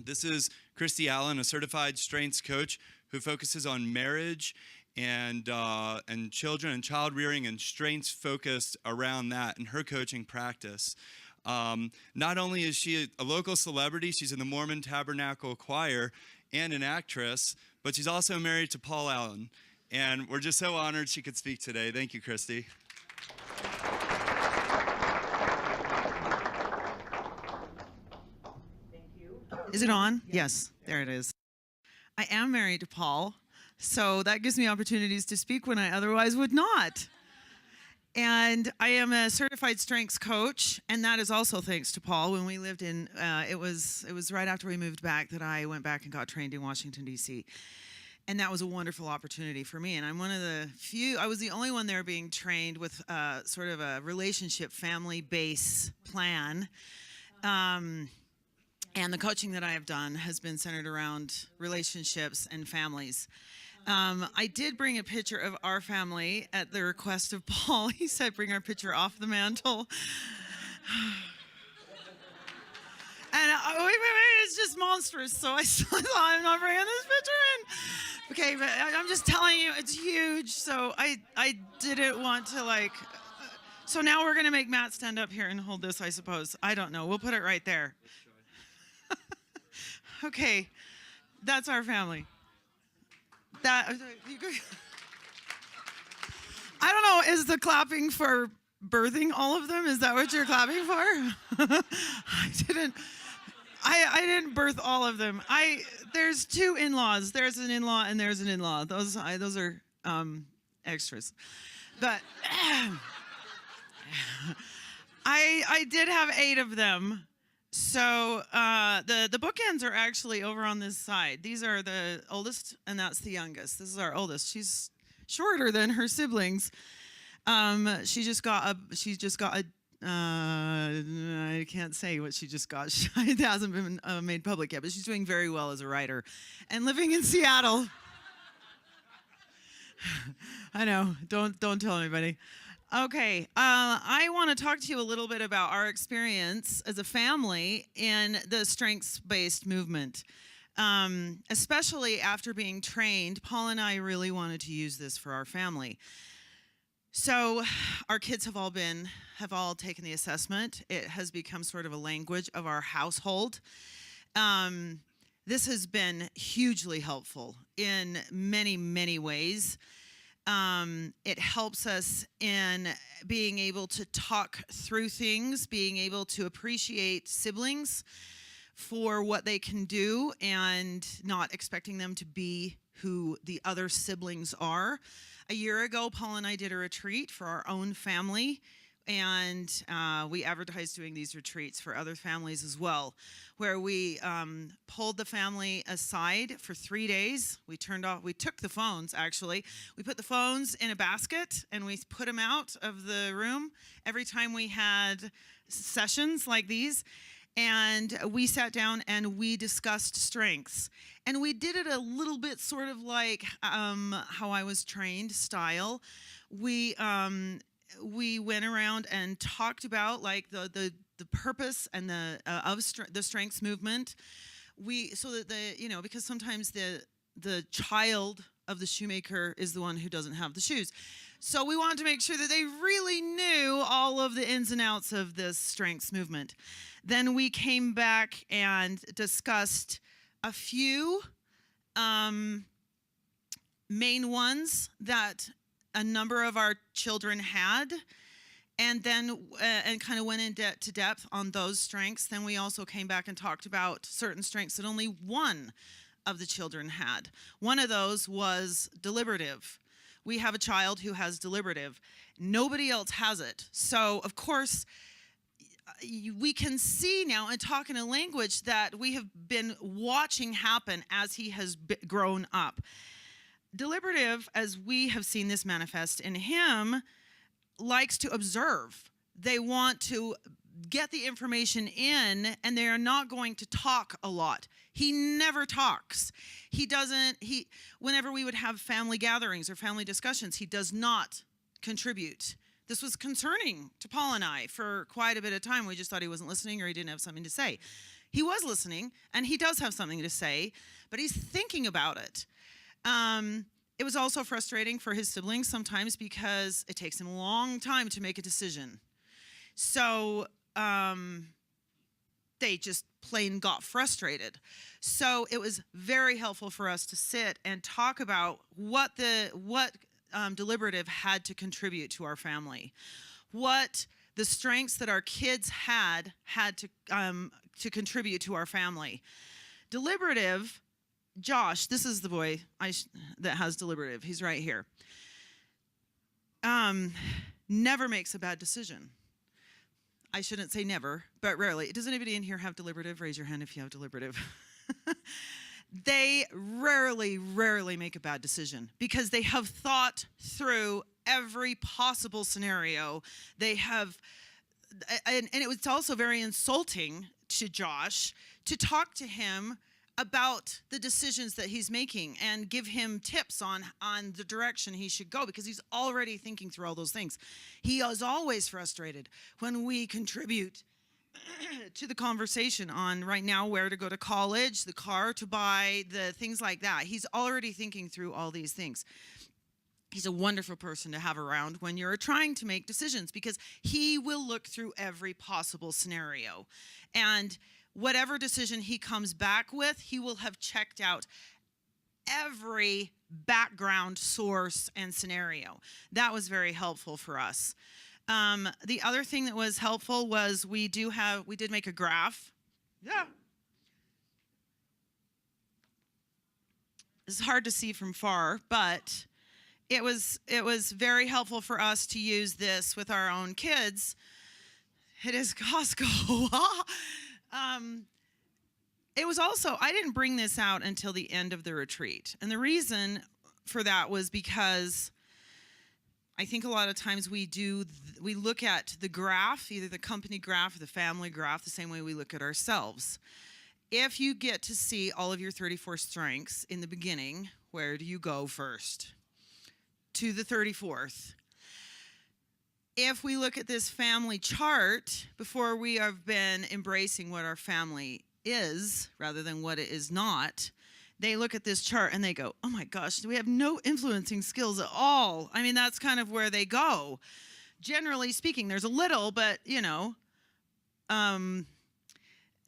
This is Christy Allen, a certified strengths coach who focuses on marriage and children and child rearing and strengths focused around that in her coaching practice. Not only is she a local celebrity, she's in the Mormon Tabernacle Choir and an actress, but she's also married to Paul Allen. And we're just so honored she could speak today. Thank you, Christy. Is it on? Yes, there it is. I am married to Paul, so that gives me opportunities to speak when I otherwise would not. And I am a certified strengths coach, and that is also thanks to Paul. When we lived in, it was right after we moved back that I went back and got trained in Washington, D.C. And that was a wonderful opportunity for me. And I'm one of the few, I was the only one there being trained with sort of a relationship family base plan. And the coaching that I have done has been centered around relationships and families. I did bring a picture of our family at the request of Paul. He said, bring our picture off the mantle. And wait, it's just monstrous. So I thought, I'm not bringing this picture in. Okay, but I'm just telling you, it's huge. So I didn't want to so now we're going to make Matt stand up here and hold this, I suppose. I don't know. We'll put it right there. Okay, that's our family. I don't know, is the clapping for birthing all of them? Is that what you're clapping for? I didn't birth all of them. There's two in-laws. There's an in-law and there's an in-law. Those are extras. But I did have 8 of them. So the bookends are actually over on this side. These are the oldest, and that's the youngest. This is our oldest. She's shorter than her siblings. She just got a. I can't say what she just got. It hasn't been made public yet, but she's doing very well as a writer, and living in Seattle. I know. Don't tell anybody. Okay, I want to talk to you a little bit about our experience as a family in the strengths-based movement. Especially after being trained, Paul and I really wanted to use this for our family. So our kids have all taken the assessment. It has become sort of a language of our household. This has been hugely helpful in many, many ways. It helps us in being able to talk through things, being able to appreciate siblings for what they can do and not expecting them to be who the other siblings are. A year ago, Paul and I did a retreat for our own family, and we advertised doing these retreats for other families as well, where we pulled the family aside for 3 days. We took the phones, actually. We put the phones in a basket, and we put them out of the room every time we had sessions like these. And we sat down and we discussed strengths. And we did it a little bit sort of like how I was trained style. We went around and talked about like the purpose and the strengths movement. So that because sometimes the child of the shoemaker is the one who doesn't have the shoes. So we wanted to make sure that they really knew all of the ins and outs of this strengths movement. Then we came back and discussed a few main ones that a number of our children had, and then and kind of went into depth on those strengths. Then we also came back and talked about certain strengths that only one of the children had. One of those was deliberative. We have a child who has deliberative. Nobody else has it. So, of course, we can see now and talk in a language that we have been watching happen as he has grown up. Deliberative, as we have seen this manifest in him, likes to observe. They want to get the information in, and they are not going to talk a lot. He never talks. Whenever we would have family gatherings or family discussions, he does not contribute. This was concerning to Paul and I for quite a bit of time. We just thought he wasn't listening or he didn't have something to say. He was listening, and he does have something to say, but he's thinking about it. It was also frustrating for his siblings sometimes because it takes him a long time to make a decision. So they just plain got frustrated. So it was very helpful for us to sit and talk about what deliberative had to contribute to our family, what the strengths that our kids had to contribute to our family. Deliberative, Josh, this is the boy that has deliberative. He's right here. Never makes a bad decision. I shouldn't say never, but rarely. Does anybody in here have deliberative? Raise your hand if you have deliberative. They rarely make a bad decision because they have thought through every possible scenario. They have, and it was also very insulting to Josh to talk to him about the decisions that he's making and give him tips on the direction he should go because he's already thinking through all those things. He is always frustrated when we contribute to the conversation on right now where to go to college, the car to buy, the things like that. He's already thinking through all these things. He's a wonderful person to have around when you're trying to make decisions because he will look through every possible scenario. And whatever decision he comes back with, he will have checked out every background source and scenario. That was very helpful for us. The other thing that was helpful was we did make a graph. Yeah. It's hard to see from far, but it was very helpful for us to use this with our own kids. It is Costco. It was also, I didn't bring this out until the end of the retreat. And the reason for that was because I think a lot of times we look at the graph, either the company graph or the family graph, the same way we look at ourselves. If you get to see all of your 34 strengths in the beginning, where do you go first? To the 34th. If we look at this family chart, before we have been embracing what our family is, rather than what it is not, they look at this chart and they go, oh my gosh, we have no influencing skills at all. I mean, that's kind of where they go. Generally speaking, there's a little, but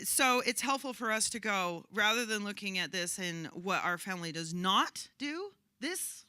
so it's helpful for us to go, rather than looking at this and what our family does not do,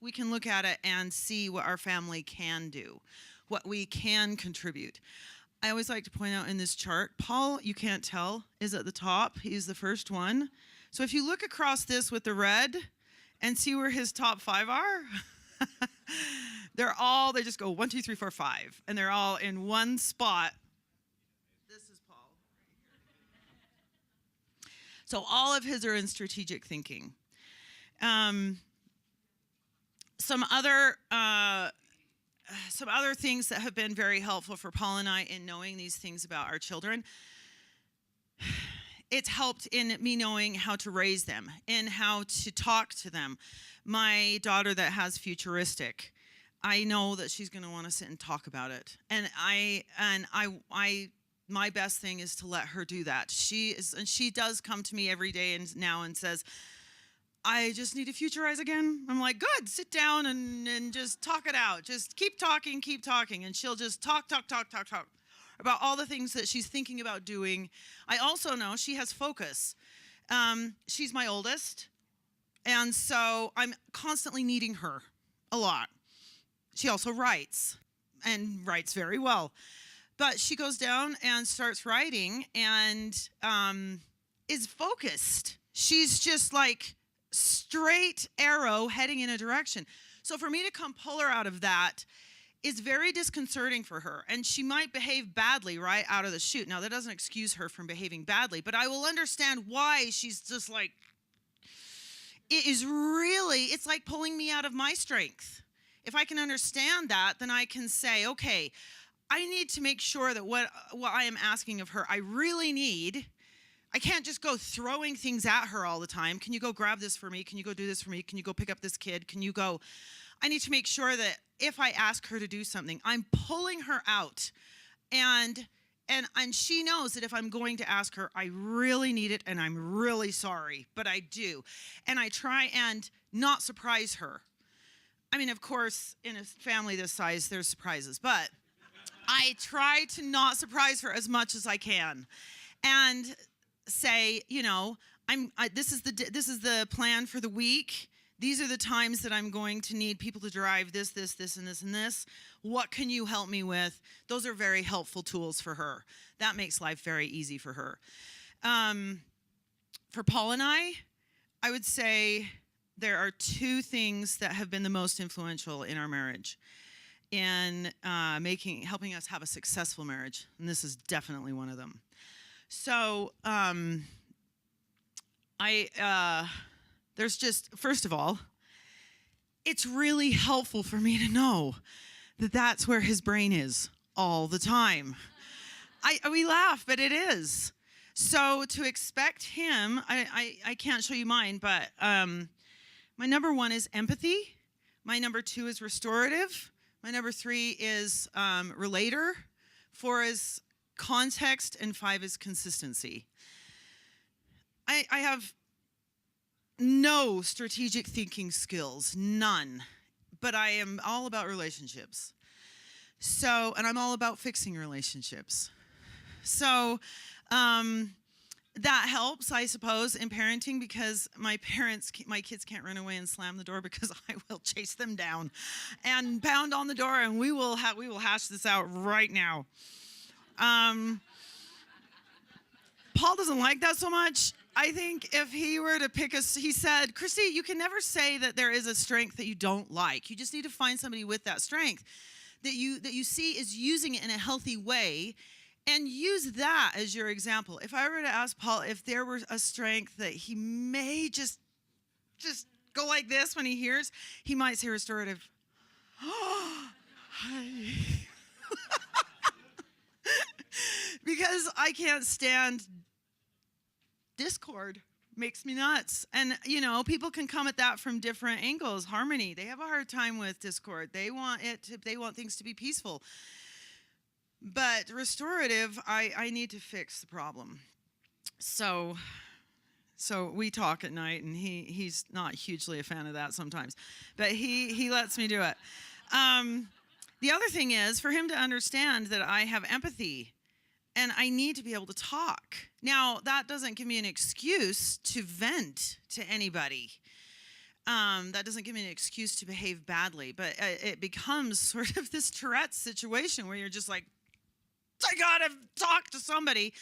we can look at it and see what our family can do, what we can contribute. I always like to point out in this chart, Paul, you can't tell, is at the top. He's the first one. So if you look across this with the red and see where his top 5 are, they just go 1, 2, 3, 4, 5, and they're all in one spot. This is Paul. So all of his are in strategic thinking. Some other things that have been very helpful for Paul and I in knowing these things about our children. It's helped in me knowing how to raise them and how to talk to them. My daughter that has futuristic, I know that she's going to want to sit and talk about it. And my best thing is to let her do that. She does come to me every day now and says, I just need to futurize again. I'm like, good, sit down and just talk it out. Just keep talking. And she'll just talk about all the things that she's thinking about doing. I also know she has focus. She's my oldest, and so I'm constantly needing her a lot. She also writes, and writes very well. But she goes down and starts writing and is focused. She's just like straight arrow heading in a direction. So for me to come pull her out of that is very disconcerting for her, and she might behave badly right out of the chute. Now, that doesn't excuse her from behaving badly, but I will understand why she's just like, it's like pulling me out of my strength. If I can understand that, then I can say, okay, I need to make sure that what I am asking of her, I really need. I can't just go throwing things at her all the time. Can you go grab this for me? Can you go do this for me? Can you go pick up this kid? Can you go? I need to make sure that if I ask her to do something, I'm pulling her out. And And she knows that if I'm going to ask her, I really need it and I'm really sorry, but I do. And I try and not surprise her. I mean, of course, in a family this size, there's surprises, but I try to not surprise her as much as I can, and say, this is the plan for the week. These are the times that I'm going to need people to drive this, and this, and this. What can you help me with? Those are very helpful tools for her. That makes life very easy for her. For Paul and I would say there are two things that have been the most influential in our marriage in helping us have a successful marriage. And this is definitely one of them. So there's just, first of all, it's really helpful for me to know that that's where his brain is all the time. We laugh, but it is. So to expect him, I can't show you mine, but my number 1 is empathy. My number 2 is restorative. My number 3 is relator. 4 is context, and 5 is consistency. I have no strategic thinking skills, none, but I am all about relationships. So, and I'm all about fixing relationships. So, that helps, I suppose, in parenting, because my kids can't run away and slam the door, because I will chase them down and pound on the door, and we will hash this out right now. Paul doesn't like that so much. I think if he were to he said, Christy, you can never say that there is a strength that you don't like. You just need to find somebody with that strength that you see is using it in a healthy way, and use that as your example. If I were to ask Paul if there were a strength that he may just go like this when he hears, he might say restorative. Because I can't stand discord. Makes me nuts. And, people can come at that from different angles. Harmony, they have a hard time with discord. They want things to be peaceful. But restorative, I need to fix the problem. So we talk at night, and he's not hugely a fan of that sometimes, but he lets me do it. The other thing is for him to understand that I have empathy, and I need to be able to talk. Now, that doesn't give me an excuse to vent to anybody. That doesn't give me an excuse to behave badly, but it becomes sort of this Tourette's situation where you're just like, I gotta talk to somebody.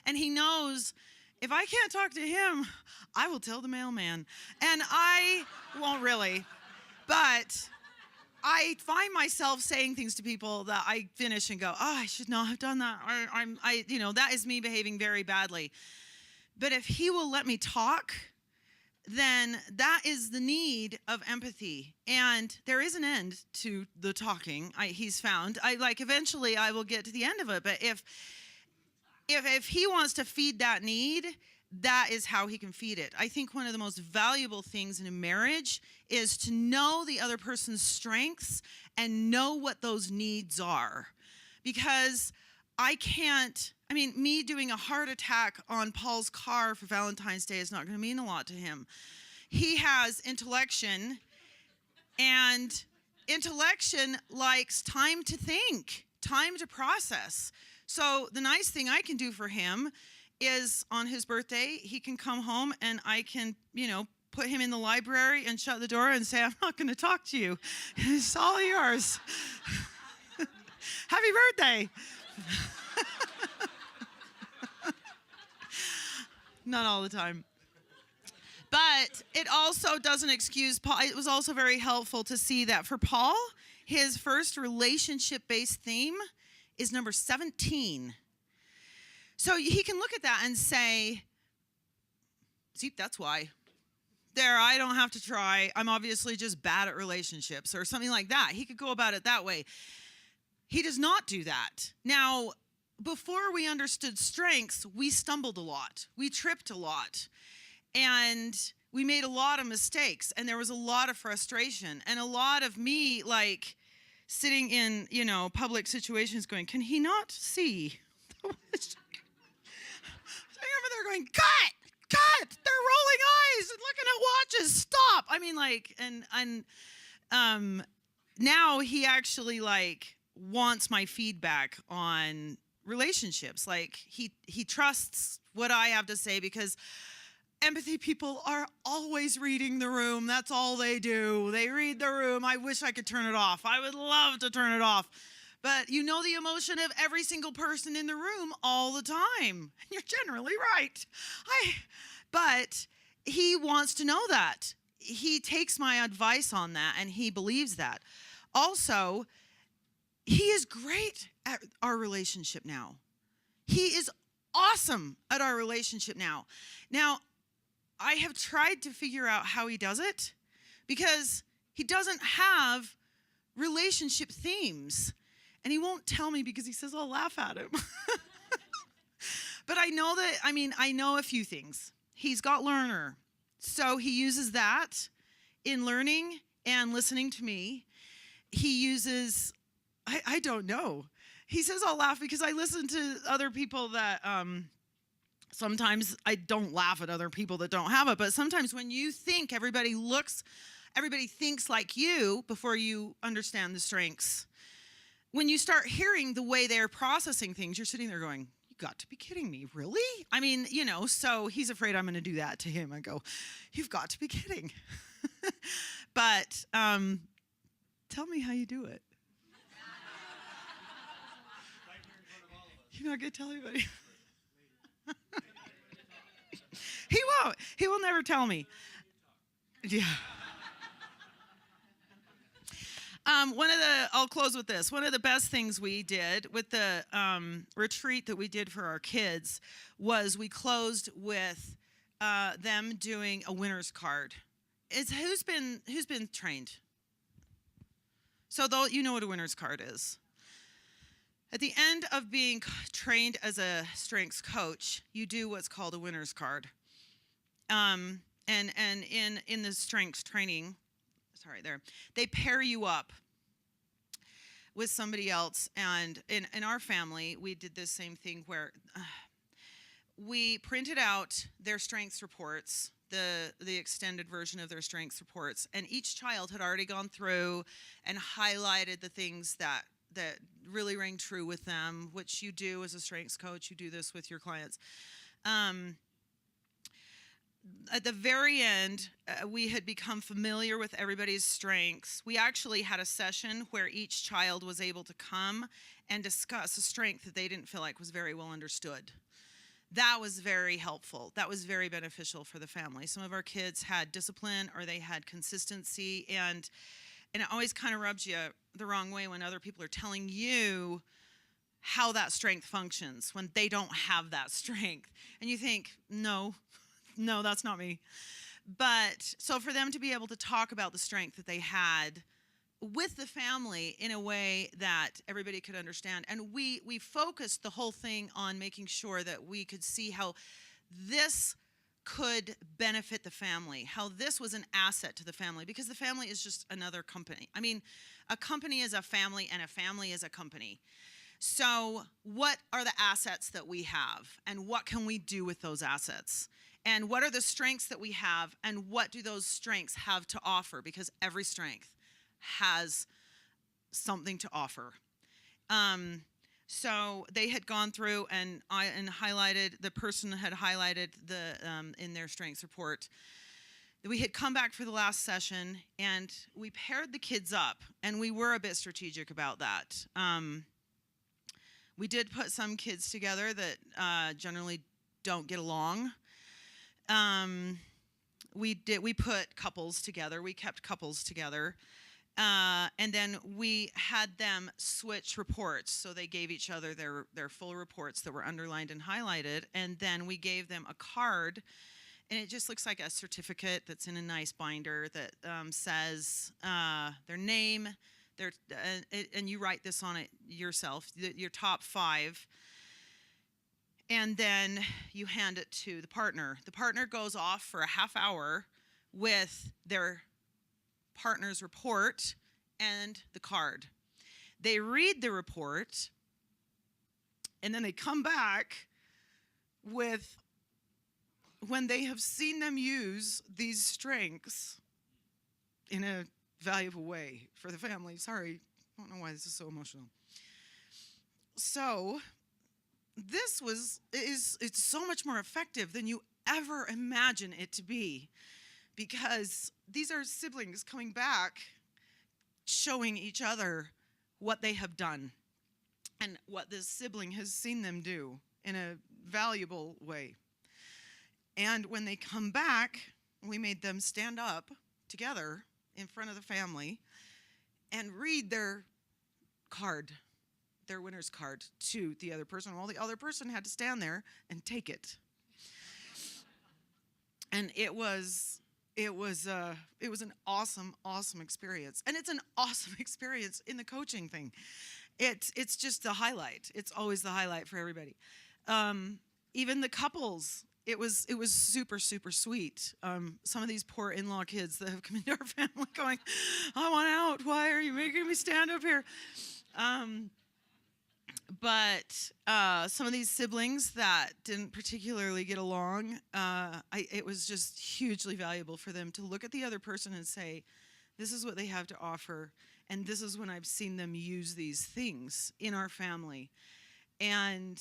And he knows if I can't talk to him, I will tell the mailman. And I won't really, but I find myself saying things to people that I finish and go, I should not have done that. That is me behaving very badly. But if he will let me talk, then that is the need of empathy. And there is an end to the talking, he's found. Eventually I will get to the end of it. But if he wants to feed that need, that is how he can feed it. I think one of the most valuable things in a marriage is to know the other person's strengths and know what those needs are. Because me doing a heart attack on Paul's car for Valentine's Day is not going to mean a lot to him. He has intellection, and intellection likes time to think, time to process. So the nice thing I can do for him is on his birthday, he can come home and I can, put him in the library and shut the door and say, I'm not going to talk to you. It's all yours. Happy birthday. Not all the time. But it also doesn't excuse Paul. It was also very helpful to see that for Paul, his first relationship-based theme is number 17. So he can look at that and say, see, that's why. There, I don't have to try. I'm obviously just bad at relationships or something like that. He could go about it that way. He does not do that. Now, before we understood strengths, we stumbled a lot. We tripped a lot. And we made a lot of mistakes. And there was a lot of frustration. And a lot of me, sitting in, public situations going, can he not see much. I remember they're going, cut, they're rolling eyes and looking at watches, stop. I mean, like, and now he actually, like, wants my feedback on relationships. Like, he trusts what I have to say, because empathy people are always reading the room. That's all they do. They read the room. I wish I could turn it off. I would love to turn it off. But you know the emotion of every single person in the room all the time. And you're generally right. But he wants to know that. He takes my advice on that, and he believes that. Also, he is great at our relationship now. He is awesome at our relationship now. Now, I have tried to figure out how he does it, because he doesn't have relationship themes. And he won't tell me because he says I'll laugh at him. But I know a few things. He's got learner. So he uses that in learning and listening to me. He uses, I don't know. He says I'll laugh because I listen to other people that, sometimes I don't laugh at other people that don't have it. But sometimes when you think everybody thinks like you before you understand the strengths. When you start hearing the way they're processing things, you're sitting there going, you got to be kidding me, really? I mean, so he's afraid I'm going to do that to him. I go, you've got to be kidding. But tell me how you do it. You're not going to tell anybody. He won't. He will never tell me. Yeah. I'll close with this. One of the best things we did with the retreat that we did for our kids was we closed with them doing a winner's card. Who's been trained? So you know what a winner's card is. At the end of being trained as a strengths coach, you do what's called a winner's card. And in the strengths training, they pair you up with somebody else. And in our family, we did this same thing where we printed out their strengths reports, the extended version of their strengths reports, and each child had already gone through and highlighted the things that really rang true with them, which you do as a strengths coach. You do this with your clients. At the very end, we had become familiar with everybody's strengths. We actually had a session where each child was able to come and discuss a strength that they didn't feel like was very well understood. That was very helpful. That was very beneficial for the family. Some of our kids had discipline, or they had consistency, and it always kind of rubs you the wrong way when other people are telling you how that strength functions when they don't have that strength. And you think, no, that's not me. But so for them to be able to talk about the strength that they had with the family in a way that everybody could understand. And we focused the whole thing on making sure that we could see how this could benefit the family, how this was an asset to the family, because the family is just another company. I mean, a company is a family, and a family is a company. So what are the assets that we have, and what can we do with those assets? And what are the strengths that we have, and what do those strengths have to offer? Because every strength has something to offer. So they had gone through and highlighted, the person had highlighted in their strengths report. We had come back for the last session, and we paired the kids up, and we were a bit strategic about that. We did put some kids together that generally don't get along. We put couples together. We kept couples together. And then we had them switch reports. So they gave each other their full reports that were underlined and highlighted. And then we gave them a card. And it just looks like a certificate that's in a nice binder that says their name, and you write this on it yourself, your top 5. And then you hand it to the partner. The partner goes off for a half hour with their partner's report and the card. They read the report, And then they come back with, when they have seen them use these strengths in a valuable way for the family. Sorry, I don't know why this is so emotional. So it's so much more effective than you ever imagine it to be, because these are siblings coming back, showing each other what they have done and what this sibling has seen them do in a valuable way. And when they come back, we made them stand up together in front of the family and read their card, their winner's card, to the other person. Well, the other person had to stand there and take it. And it was an awesome experience. And it's an awesome experience in the coaching thing. It's just the highlight. It's always the highlight for everybody. Even the couples, it was super sweet. Some of these poor in-law kids that have come into our family going, I want out. Why are you making me stand up here? But some of these siblings that didn't particularly get along, it was just hugely valuable for them to look at the other person and say, this is what they have to offer, and this is when I've seen them use these things in our family. And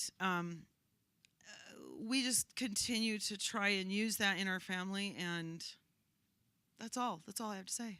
we just continue to try and use that in our family, and that's all I have to say.